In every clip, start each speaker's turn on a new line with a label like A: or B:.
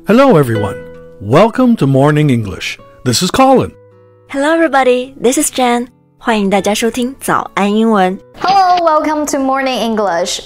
A: Hello, everyone. Welcome to Morning English. This is Colin.
B: Hello, everybody. This is Jen. 欢迎大家收听早安英文。
C: Hello, welcome to Morning English.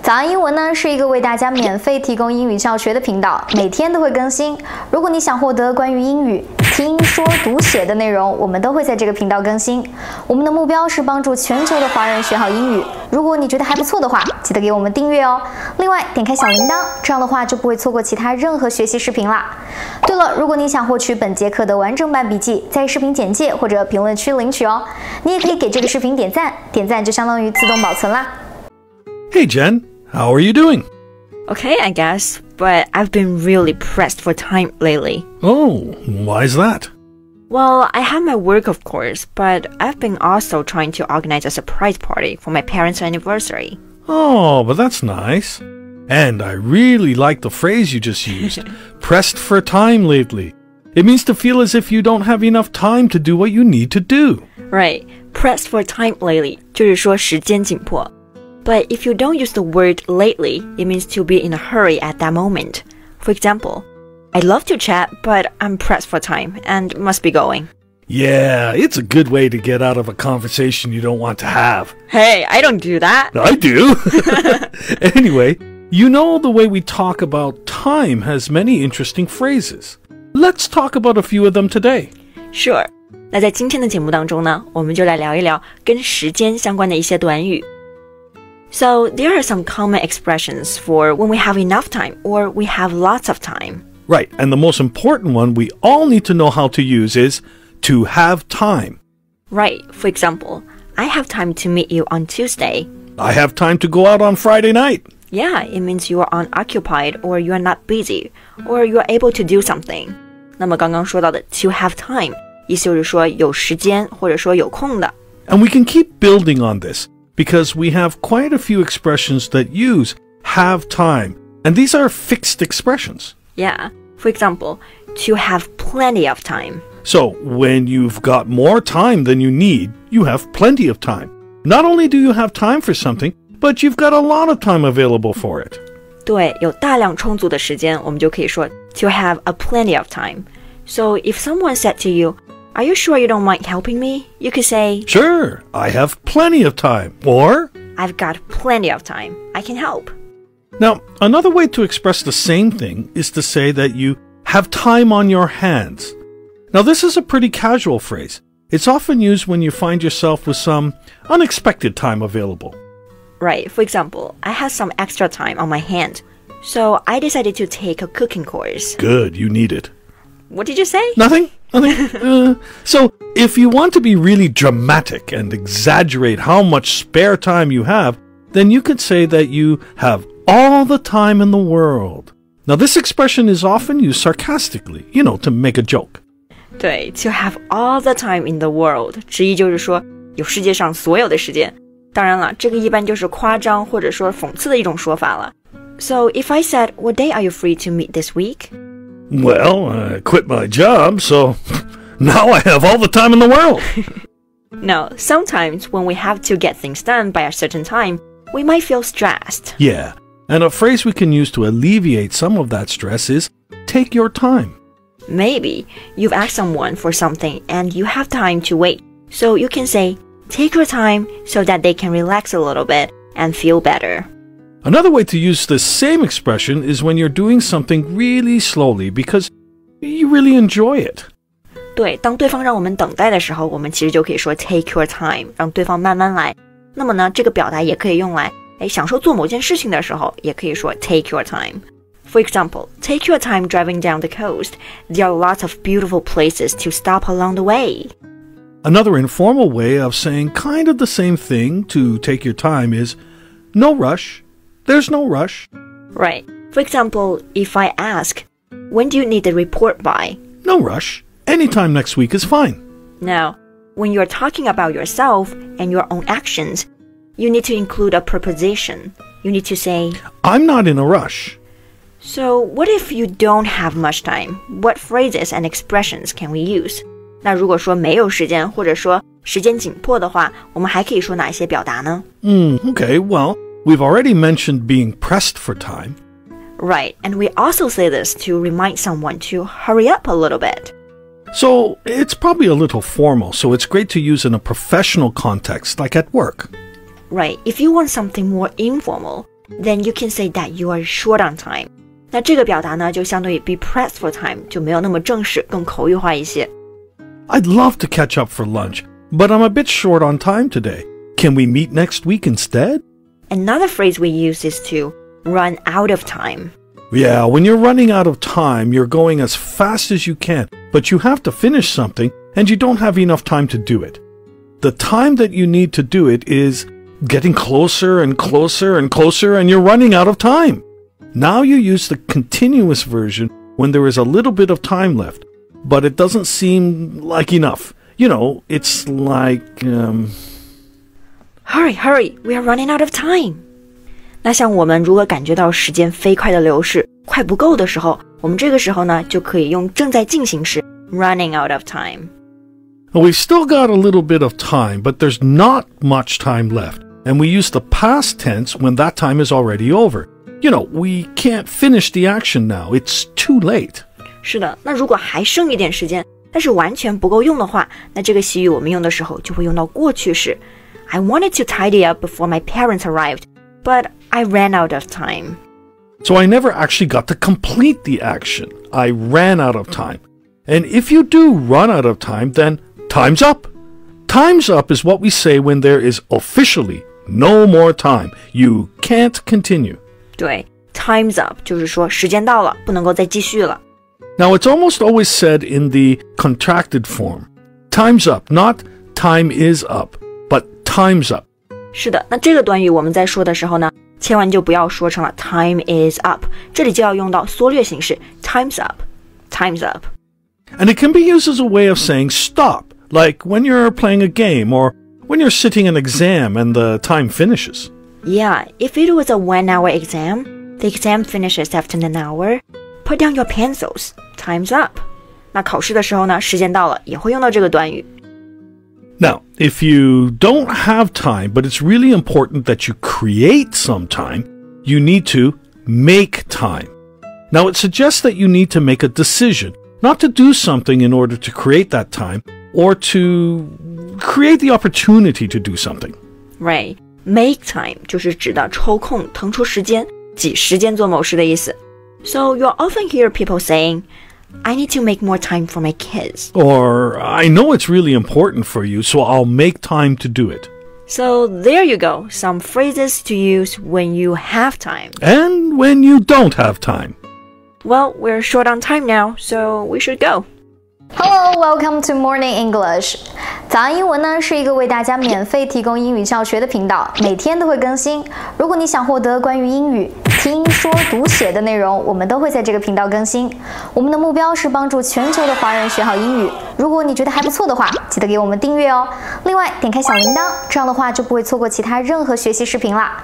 C: 早安英文呢是一个为大家免费提供英语教学的频道，每天都会更新。如果你想获得关于英语听说读写的内容，我们都会在这个频道更新。我们的目标是帮助全球的华人学好英语。如果你觉得还不错的话，记得给我们订阅哦。另外，点开小铃铛，这样的话就不会错过其他任何学习视频啦。对了，如果你想获取本节课的完整版笔记，在视频简介或者评论区领取哦。你也可以给这个视频点赞，点赞就相当于自动保存啦。
A: Hey, Jen. How are you doing?
B: Okay, I guess, but I've been really pressed for time lately.
A: Oh, why is that?
B: Well, I have my work, of course, but I've been also trying to organize a surprise party for my parents' anniversary.
A: Oh, but that's nice. And I really like the phrase you just used, pressed for time lately. It means to feel as if you don't have enough time to do what you need to do.
B: Right, pressed for time lately 就是说时间紧迫。But if you don't use the word lately, it means to be in a hurry at that moment. For example, I'd love to chat, but I'm pressed for time and must be going.
A: Yeah, it's a good way to get out of a conversation you don't want to have.
B: Hey, I don't do that.
A: I do. Anyway, you know the way we talk about time has many interesting phrases. Let's talk about a few of them today.
B: Sure. 那在今天的节目当中呢，我们就来聊一聊跟时间相关的一些短语。So there are some common expressions for when we have enough time or we have lots of time.
A: Right, and the most important one we all need to know how to use is to have time.
B: Right, for example, I have time to meet you on Tuesday.
A: I have time to go out on Friday night.
B: Yeah, it means you are unoccupied or you are not busy or you are able to do something. 那么刚刚说到的 to have time 意思就是说有时间或者说有空的。
A: And we can keep building on this because we have quite a few expressions that use have time, and these are fixed expressions.
B: Yeah, for example, to have plenty of time.
A: So when you've got more time than you need, you have plenty of time. Not only do you have time for something, but you've got a lot of time available for it.
B: 对，有大量充足的时间，我们就可以说 to have a plenty of time. So if someone said to you, "Are you sure you don't mind helping me?" You could say,
A: Sure, I have plenty of time. Or,
B: "I've got plenty of time. I can help."
A: now, another way to express the same thing is to say that you have time on your hands. Now, this is a pretty casual phrase. It's often used when you find yourself with some unexpected time available.
B: Right, for example, I had some extra time on my hand, so I decided to take a cooking course.
A: Good, you need it.
B: What did you say?
A: Nothing? So, if you want to be really dramatic and exaggerate how much spare time you have, then you could say that you have all the time in the world. Now, this expression is often used sarcastically, to make a joke.
B: 对 to have all the time in the world 直译就是说有世界上所有的时间。当然了，这个一般就是夸张或者说讽刺的一种说法了。So if I said, "What day are you free to meet this week?"
A: Well, I quit my job, so now I have all the time in the world.
B: No, sometimes when we have to get things done by a certain time, we might feel stressed.
A: Yeah, and a phrase we can use to alleviate some of that stress is take your time.
B: Maybe you've asked someone for something and you have time to wait. So you can say, "Take your time," so that they can relax a little bit and feel better.
A: Another way to use the same expression is when you're doing something really slowly because you really enjoy it.
B: 对，当对方让我们等待的时候，我们其实就可以说 take your time， 让对方慢慢来。那么呢，这个表达也可以用来享受做某件事情的时候，也可以说 take your time. For example, take your time driving down the coast. There are lots of beautiful places to stop along the way.
A: Another informal way of saying kind of the same thing to take your time is no rush. There's no rush.
B: Right. For example, if I ask, "When do you need the report by?"
A: No rush. Anytime next week is fine.
B: Now, when you're talking about yourself and your own actions, you need to include a preposition. You need to say,
A: I'm not in a rush.
B: So what if you don't have much time? What phrases and expressions can we use? 那如果说没有时间，或者说时间紧迫的话，我们还可以说哪一些表达呢？
A: Okay, well, we've already mentioned being pressed for time.
B: Right, and we also say this to remind someone to hurry up a little bit.
A: So it's probably a little formal, so it's great to use in a professional context, like at work.
B: Right, if you want something more informal, then you can say that you are short on time. 那这个表达呢，就相对于 be pressed for time 就没有那么正式，更口语化一些。
A: I'd love to catch up for lunch, but I'm a bit short on time today. Can we meet next week instead?
B: Another phrase we use is to run out of time.
A: Yeah, when you're running out of time, you're going as fast as you can, but you have to finish something and you don't have enough time to do it. The time that you need to do it is getting closer and closer and closer, and you're running out of time. Now you use the continuous version when there is a little bit of time left, but it doesn't seem like enough. You know, it's like,
B: Hurry, hurry, we are running out of time. 那像我们如果感觉到时间飞快的流逝，快不够的时候，我们这个时候呢，就可以用正在进行时 running out of time.
A: We've still got a little bit of time, but there's not much time left. And we use the past tense when that time is already over. You know, we can't finish the action now. It's too late.
B: 是的，那如果还剩一点时间，但是完全不够用的话，那这个习语我们用的时候就会用到过去式。I wanted to tidy up before my parents arrived, but I ran out of time.
A: So I never actually got to complete the action. I ran out of time. And if you do run out of time, then time's up. Time's up is what we say when there is officially no more time. You can't continue.
B: 对 ，time's up 就是说时间到了，不能够再继续了。
A: Now, it's almost always said in the contracted form. Time's up, not time is up, but time's up.
B: 是的，那这个短语我们在说的时候呢，千万就不要说成了 time is up， 这里就要用到缩略形式 time's up, time's up.
A: And it can be used as a way of saying stop, like when you're playing a game or when you're sitting an exam and the time finishes.
B: Yeah, if it was a 1-hour exam, the exam finishes after an hour. Put down your pencils. Time's up. 那考试的时候呢，时间到了，也会用到这个短语。
A: Now, if you don't have time, but it's really important that you create some time, you need to make time. Now, it suggests that you need to make a decision, not to do something in order to create that time, or to create the opportunity to do something.
B: Right. Make time 就是指的抽空腾出时间，挤时间做某事的意思。So you'll often hear people saying, I need to make more time for my kids.
A: Or, I know it's really important for you, so I'll make time to do it.
B: So there you go, some phrases to use when you have time.
A: And when you don't have time.
B: Well, we're short on time now, so we should go.
C: Hello, welcome to Morning English. 早安英文呢是一个为大家免费提供英语教学的频道，每天都会更新。如果你想获得关于英语听说读写的内容，我们都会在这个频道更新。我们的目标是帮助全球的华人学好英语。如果你觉得还不错的话，记得给我们订阅哦。另外，点开小铃铛，这样的话就不会错过其他任何学习视频啦。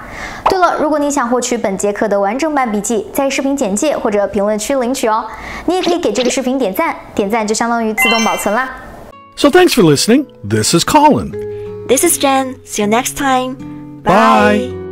C: 对了，如果你想获取本节课的完整版笔记，在视频简介或者评论区领取哦。你也可以给这个视频点赞，点赞就相当于自动保存啦。
A: So thanks for listening. This is Colin.
B: This is Jen. See you next time.
A: Bye.